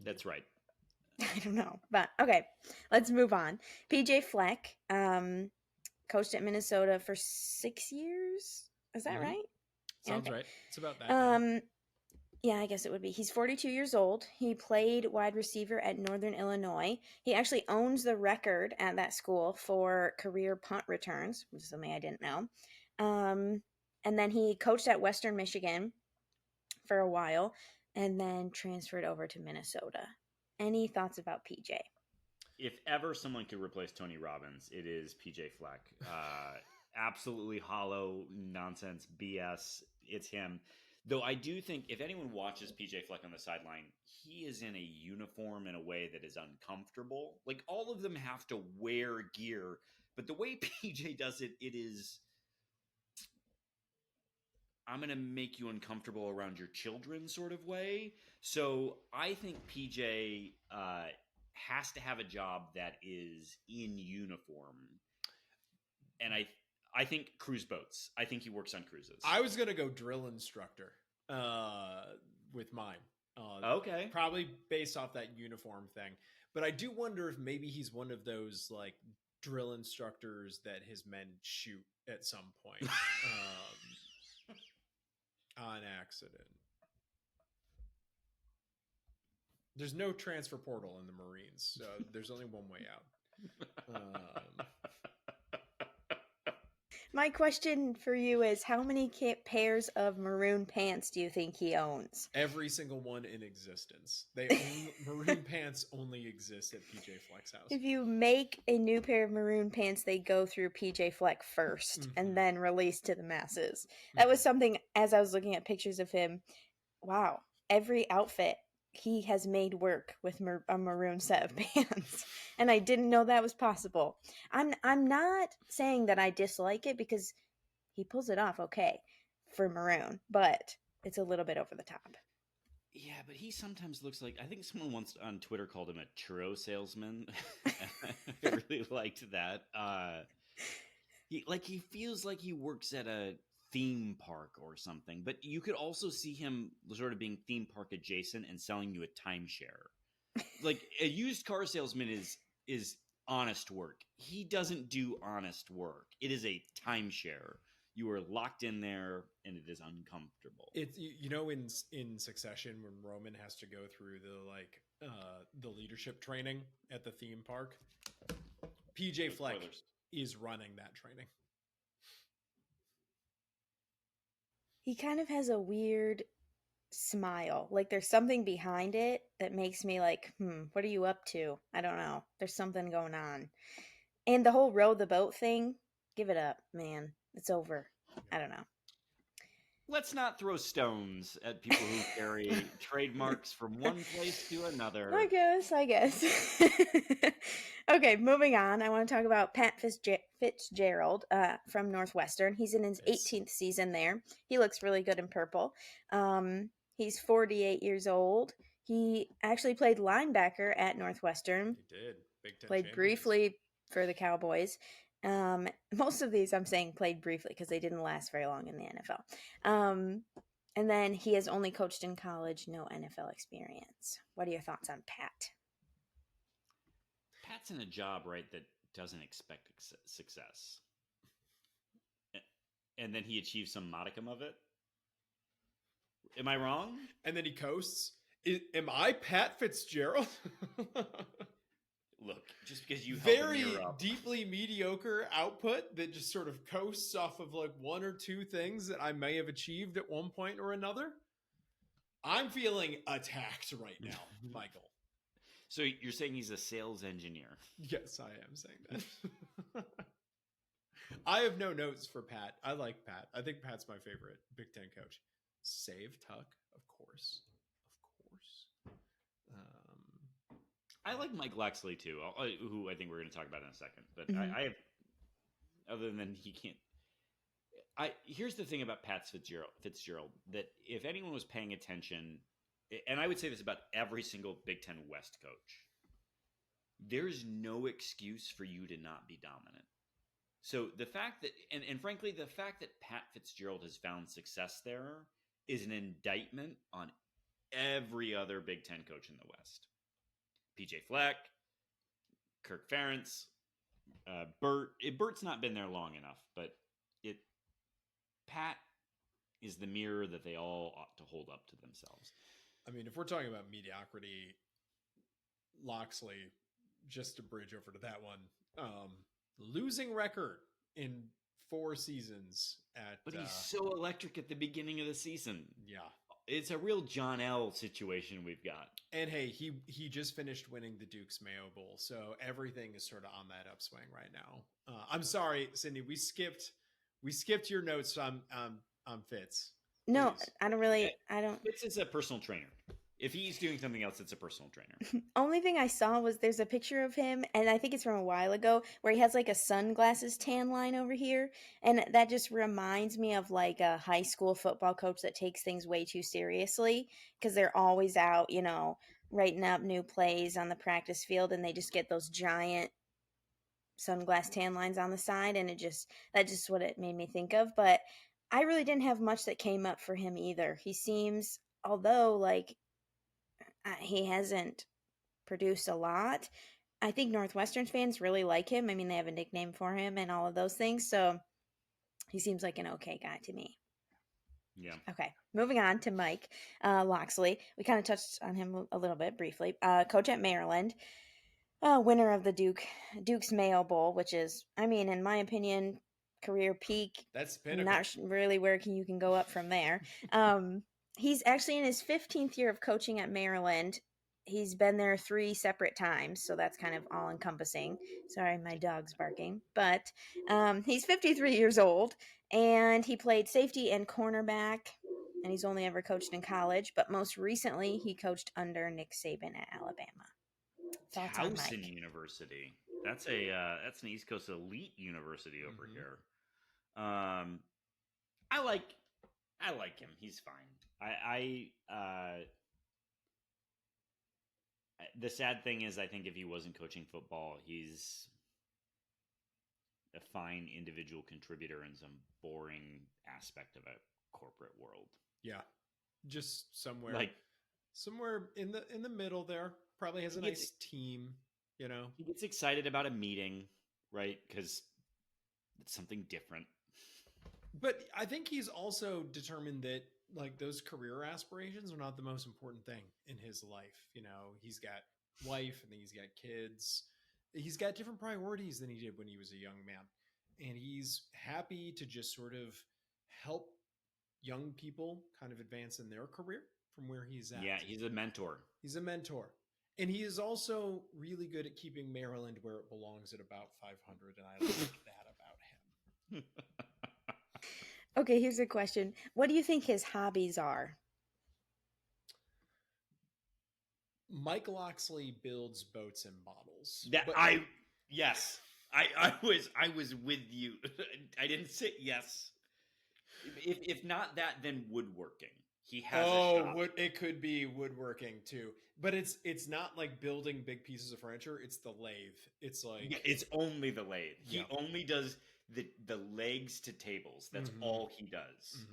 That's right. I don't know, but okay, let's move on. PJ Fleck, coached at Minnesota for 6 years. Is that right? Sounds okay. Right. It's about that. Yeah, I guess it would be. He's 42 years old. He played wide receiver at Northern Illinois. He actually owns the record at that school for career punt returns, which is something I didn't know. And then he coached at Western Michigan for a while, and then transferred over to Minnesota. Any thoughts about PJ? If ever someone could replace Tony Robbins, it is PJ Fleck. Absolutely hollow nonsense BS. It's him. Though I do think if anyone watches PJ Fleck on the sideline, he is in a uniform in a way that is uncomfortable. Like, all of them have to wear gear, but the way PJ does it, it is, I'm going to make you uncomfortable around your children sort of way. So I think PJ has to have a job that is in uniform. And I think cruise boats. I think he works on cruises. I was going to go drill instructor with mine. Okay. Probably based off that uniform thing. But I do wonder if maybe he's one of those like drill instructors that his men shoot at some point on accident. There's no transfer portal in the Marines, so there's only one way out. My question for you is, how many pairs of maroon pants do you think he owns? Every single one in existence. Maroon pants only exist at PJ Fleck's house. If you make a new pair of maroon pants, they go through PJ Fleck 1st and then released to the masses. That was something, as I was looking at pictures of him, wow, every outfit he has made work with a maroon set of pants, and I didn't know that was possible. I'm not saying that I dislike it, because he pulls it off okay for maroon, but it's a little bit over the top. Yeah, but he sometimes looks like, I think someone once on Twitter called him a churro salesman. I really liked that. He feels like he works at a theme park or something, but you could also see him sort of being theme park adjacent and selling you a timeshare. Like, a used car salesman is honest work. He doesn't do honest work. It is a timeshare. You are locked in there, and it is uncomfortable. It's, in Succession, when Roman has to go through the leadership training at the theme park, PJ Fleck is running that training. He kind of has a weird smile. Like, there's something behind it that makes me like, what are you up to? I don't know. There's something going on. And the whole row the boat thing, give it up, man. It's over. I don't know. Let's not throw stones at people who carry trademarks from one place to another. I guess. Okay, moving on. I want to talk about Pat Fitzgerald from Northwestern. He's in his 18th season there. He looks really good in purple. He's 48 years old. He actually played linebacker at Northwestern. He did. Big Ten played champions. Briefly for the Cowboys. Most of these I'm saying played briefly because they didn't last very long in the NFL. And then he has only coached in college, no NFL experience. What are your thoughts on Pat? Pat's in a job, right, that doesn't expect success. And then he achieves some modicum of it. Am I wrong? And then he coasts. Am I Pat Fitzgerald? Look, just because you very deeply mediocre output that just sort of coasts off of like one or two things that I may have achieved at one point or another. I'm feeling attacked right now, Michael. So you're saying he's a sales engineer? Yes, I am saying that. I have no notes for Pat. I like Pat. I think Pat's my favorite Big Ten coach. Save Tuck, of course. I like Mike Locksley too, who I think we're going to talk about in a second. But I have, other than he can't. Here's the thing about Pat Fitzgerald, that if anyone was paying attention, and I would say this about every single Big Ten West coach, there's no excuse for you to not be dominant. So the fact that, and frankly, the fact that Pat Fitzgerald has found success there is an indictment on every other Big Ten coach in the West. PJ Fleck, Kirk Ferentz, Bert. Bert's not been there long enough, but Pat is the mirror that they all ought to hold up to themselves. I mean, if we're talking about mediocrity, Locksley, just to bridge over to that one, losing record in 4 seasons But he's so electric at the beginning of the season. Yeah. It's a real John L. situation we've got. And hey, he just finished winning the Duke's Mayo Bowl, so everything is sort of on that upswing right now. I'm sorry, Sydney, we skipped your notes on Fitz. No, Please. I don't. Fitz is a personal trainer. If he's doing something else, it's a personal trainer. Only thing I saw was there's a picture of him, and I think it's from a while ago, where he has like a sunglasses tan line over here. And that just reminds me of like a high school football coach that takes things way too seriously, because they're always out, writing up new plays on the practice field, and they just get those giant sunglass tan lines on the side. And that's just what it made me think of. But I really didn't have much that came up for him either. He seems, although like, he hasn't produced a lot, I think Northwestern fans really like him. I mean, they have a nickname for him and all of those things. So he seems like an okay guy to me. Yeah. Okay. Moving on to Mike Locksley. We kind of touched on him a little bit briefly. Coach at Maryland, winner of the Duke's Mayo Bowl, which is, I mean, in my opinion, career peak. That's pinnacle. Not really where you can go up from there. He's actually in his 15th year of coaching at Maryland. He's been there 3 separate times, so that's kind of all encompassing. Sorry, my dog's barking. But he's 53 years old, and he played safety and cornerback, and he's only ever coached in college. But most recently, he coached under Nick Saban at Alabama. Thoughts on Mike? Towson University. That's an East Coast elite university over here. I like him. He's fine. The sad thing is, I think if he wasn't coaching football, he's a fine individual contributor in some boring aspect of a corporate world. Yeah, just somewhere in the middle there. Probably has a nice team. You know, he gets excited about a meeting, right? Because it's something different. But I think he's also determined that like those career aspirations are not the most important thing in his life. You know, he's got wife and then he's got kids. He's got different priorities than he did when he was a young man. And he's happy to just sort of help young people kind of advance in their career from where he's at. Yeah, he's a mentor. He's a mentor. And he is also really good at keeping Maryland where it belongs at about 500. And I like that about him. Okay, here's a question. What do you think his hobbies are? Mike Loxley builds boats and bottles. Yes. I was with you. I didn't say yes. If not that, then woodworking. He has a shop. It could be woodworking too. But it's not like building big pieces of furniture. It's the lathe. It's like it's only the lathe. He only does the legs to tables. That's all he does.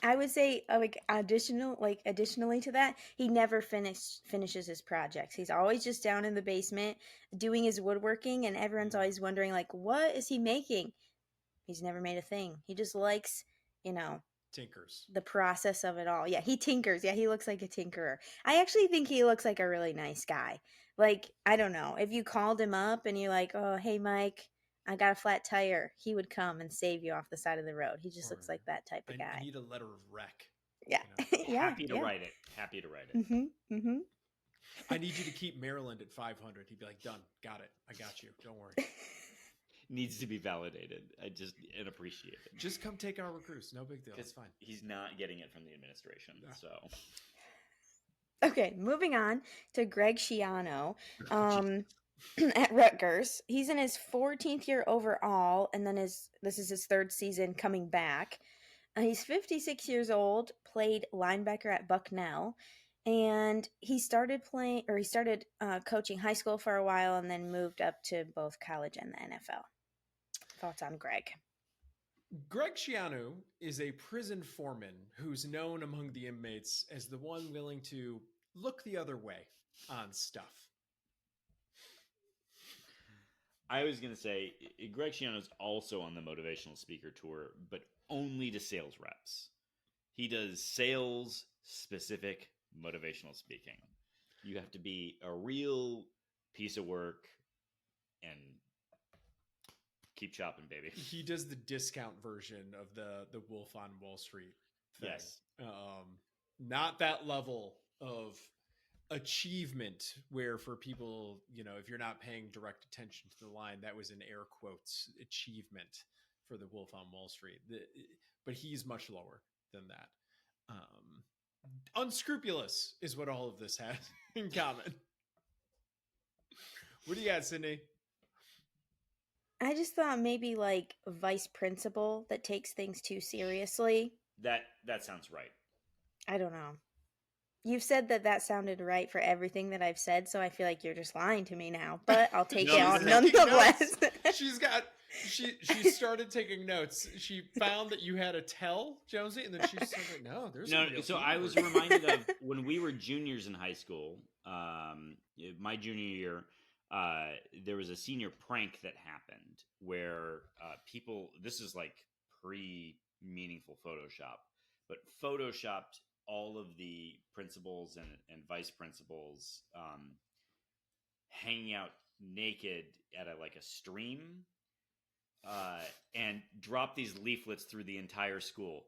I would say additionally to that, he never finishes his projects. He's always just down in the basement doing his woodworking, and everyone's always wondering like, what is he making? He's never made a thing. He just likes, tinkers. The process of it all. Yeah, he tinkers. Yeah, he looks like a tinkerer. I actually think he looks like a really nice guy. Like, I don't know, if you called him up and you're like, oh, hey, Mike, I got a flat tire, he would come and save you off the side of the road. He just looks like that type of guy. I need a letter of rec. Yeah. Happy to write it. I need you to keep Maryland at 500. He'd be like, done. Got it. I got you. Don't worry. Needs to be validated. And appreciate it. Just come take our recruits. No big deal. It's fine. He's not getting it from the administration. No. So. Okay, moving on to Greg Schiano at Rutgers. He's in his 14th year overall, and then this is his 3rd season coming back. He's 56 years old, played linebacker at Bucknell, and he started coaching high school for a while and then moved up to both college and the NFL. Thoughts on Greg? Greg Schiano is a prison foreman who's known among the inmates as the one willing to look the other way on stuff. I was going to say, Greg Schiano's also on the motivational speaker tour, but only to sales reps. He does sales-specific motivational speaking. You have to be a real piece of work and keep chopping, baby. He does the discount version of the Wolf on Wall Street thing. Yes. Not that level of achievement where for people, if you're not paying direct attention to the line, that was in air quotes achievement for the Wolf on Wall Street. But he's much lower than that. Unscrupulous is what all of this has in common. What do you got, Sydney? I just thought maybe like vice principal that takes things too seriously. That sounds right. I don't know. You've said that sounded right for everything that I've said, so I feel like you're just lying to me now. But I'll take it on nonetheless. She started taking notes. She found that you had a tell, Jonesy, and then she said, "No, there's no." So I was reminded of when we were juniors in high school. My junior year, there was a senior prank that happened where people. This is like pre-meaningful Photoshop, but photoshopped all of the principals and vice principals hanging out naked at a stream. and dropped these leaflets through the entire school.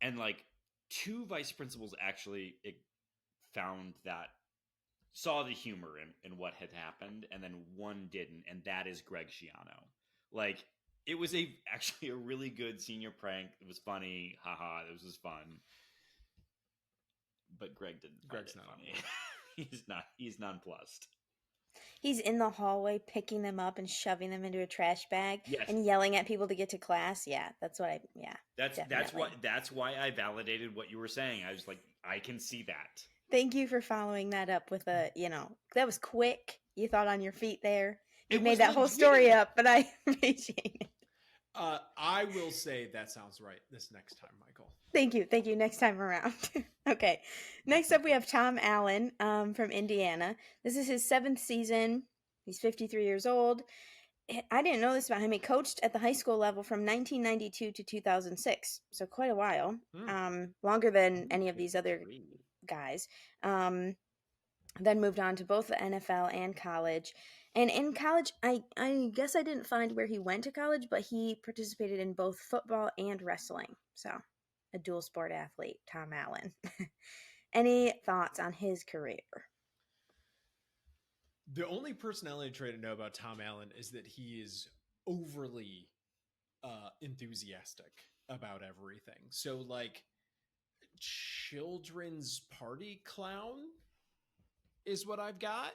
And like 2 vice principals actually saw the humor in what had happened, and then 1 didn't, and that is Greg Schiano. Like, it was actually a really good senior prank. It was funny. Haha, it was fun. But Greg didn't find it funny. He's nonplussed. He's in the hallway picking them up and shoving them into a trash bag Yes. and yelling at people to get to class. Yeah, that's what That's why I validated what you were saying. I was like, I can see that. Thank you for following that up with that was quick. You thought on your feet there. You made that whole story up, but I appreciate it. I will say that sounds right this next time, Michael. Thank you. Next time around. Okay. Next up, we have Tom Allen from Indiana. This is his 7th season. He's 53 years old. I didn't know this about him. He coached at the high school level from 1992 to 2006, so quite a while. Longer than any of these other guys. Then moved on to both the NFL and college. And in college, I guess I didn't find where he went to college, but he participated in both football and wrestling. So, a dual sport athlete, Tom Allen. Any thoughts on his career? The only personality trait I know about Tom Allen is that he is overly enthusiastic about everything. So, like, children's party clown is what I've got.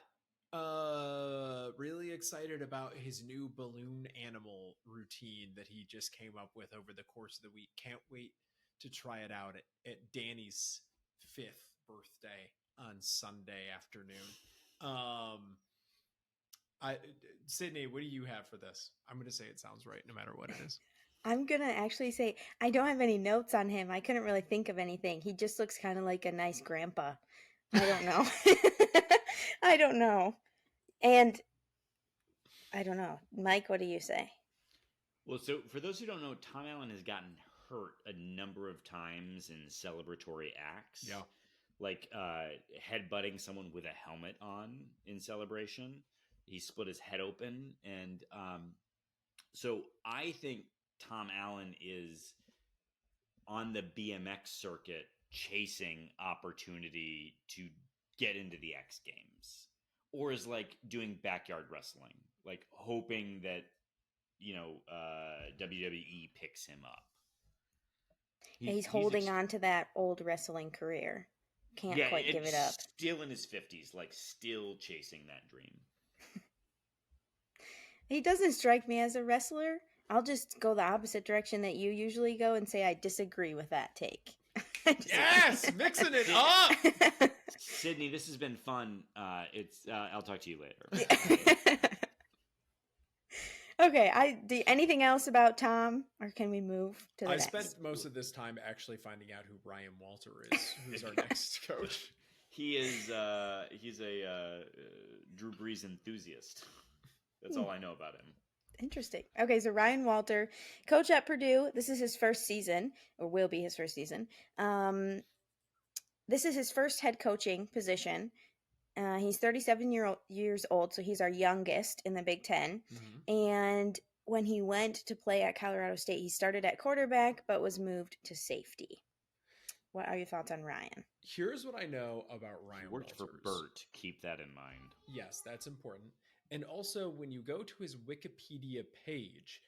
Really excited about his new balloon animal routine that he just came up with over the course of the week. Can't wait to try it out at Danny's 5th birthday on Sunday afternoon. Sydney, what do you have for this? I'm going to say it sounds right no matter what it is. I'm going to actually say I don't have any notes on him. I couldn't really think of anything. He just looks kind of like a nice grandpa. I don't know. I don't know. And I don't know. Mike, what do you say? Well, so for those who don't know, Tom Allen has gotten hurt a number of times in celebratory acts. Yeah. Like headbutting someone with a helmet on in celebration. He split his head open. And so I think Tom Allen is on the BMX circuit chasing opportunity to get into the X Games, or is like doing backyard wrestling, like hoping that WWE picks him up. He's holding on to that old wrestling career. Can't quite give it up. Still in his 50s, like still chasing that dream. He doesn't strike me as a wrestler. I'll just go the opposite direction that you usually go and say I disagree with that take. Yes, mixing it up. Sydney, this has been fun. I'll talk to you later. Okay. Anything else about Tom, or can we move to the next? I spent most of this time actually finding out who Ryan Walter is, who's our next coach. He's a Drew Brees enthusiast. That's all I know about him. Interesting. Okay, so Ryan Walter, coach at Purdue. This is his first season, or will be his first season. This is his first head coaching position. He's 37 years old, so he's our youngest in the Big Ten. Mm-hmm. And when he went to play at Colorado State, he started at quarterback, but was moved to safety. What are your thoughts on Ryan? Here's what I know about Ryan Walters. Worked for Bert. Keep that in mind. Yes, that's important. And also, when you go to his Wikipedia page,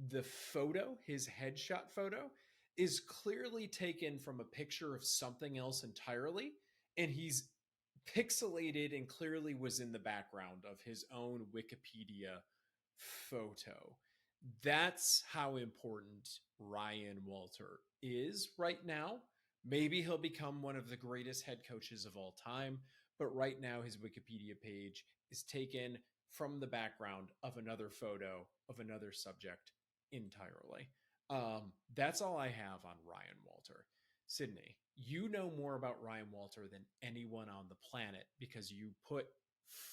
the photo, his headshot photo, is clearly taken from a picture of something else entirely. And he's pixelated and clearly was in the background of his own Wikipedia photo. That's how important Ryan Walter is right now. Maybe he'll become one of the greatest head coaches of all time, but right now his Wikipedia page is taken from the background of another photo of another subject entirely. That's all I have on Ryan Walter. Sydney, you know more about Ryan Walter than anyone on the planet because you put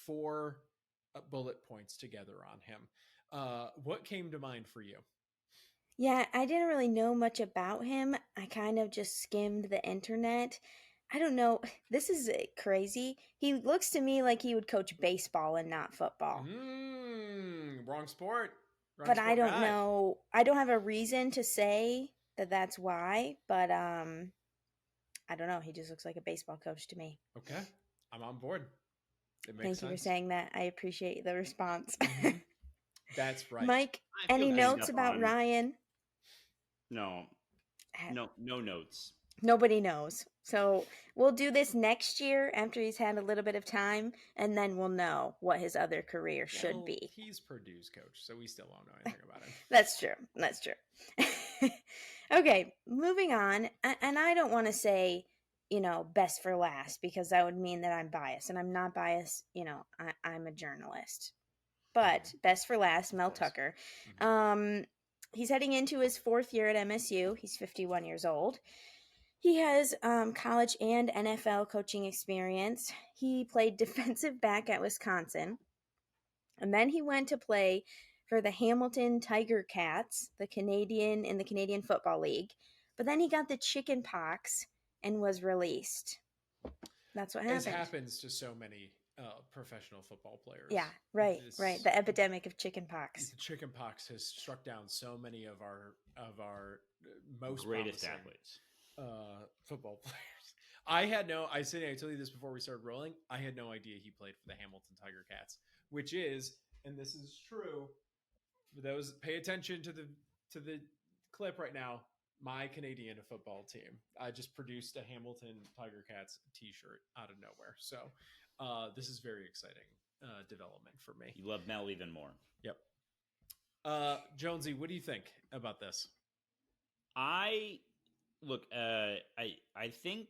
4 bullet points together on him. What came to mind for you? Yeah, I didn't really know much about him. I kind of just skimmed the internet. I don't know. This is crazy. He looks to me like he would coach baseball and not football. Wrong sport. but I sport don't guy. know. I don't have a reason to say that that's why, but I don't know. He just looks like a baseball coach to me. Okay, I'm on board. It makes Thank you for sense. saying that. I appreciate the response. Mhm. That's right. Mike, I feel any ganged notes up about on. Ryan? No, no notes. Nobody knows. So we'll do this next year after he's had a little bit of time, and then we'll know what his other career should Well, be. he's Purdue's coach, so we still won't know anything about him. That's true. That's true. Okay, moving on. And I don't want to say, best for last because that would mean that I'm biased. And I'm not biased. I'm a journalist. But best for last, Mel course. Tucker. Mhm. He's heading into his 4th year at MSU. He's 51 years old. He has college and NFL coaching experience. He played defensive back at Wisconsin. And then he went to play for the Hamilton Tiger Cats, the Canadian Football League. But then he got the chicken pox and was released. That's what As happened. happens to so many professional football players. Yeah, right. The epidemic of chicken pox. The chicken pox has struck down so many of our most Greatest promising athletes. football players. I told you this before we started rolling. I had no idea he played for the Hamilton Tiger Cats, which is, and this is true for those pay attention to the clip right now. My Canadian football team. I just produced a Hamilton Tiger Cats T-shirt out of nowhere. So this is very exciting development for me. You love Mel even more. Yep. Jonesy, what do you think about this? I think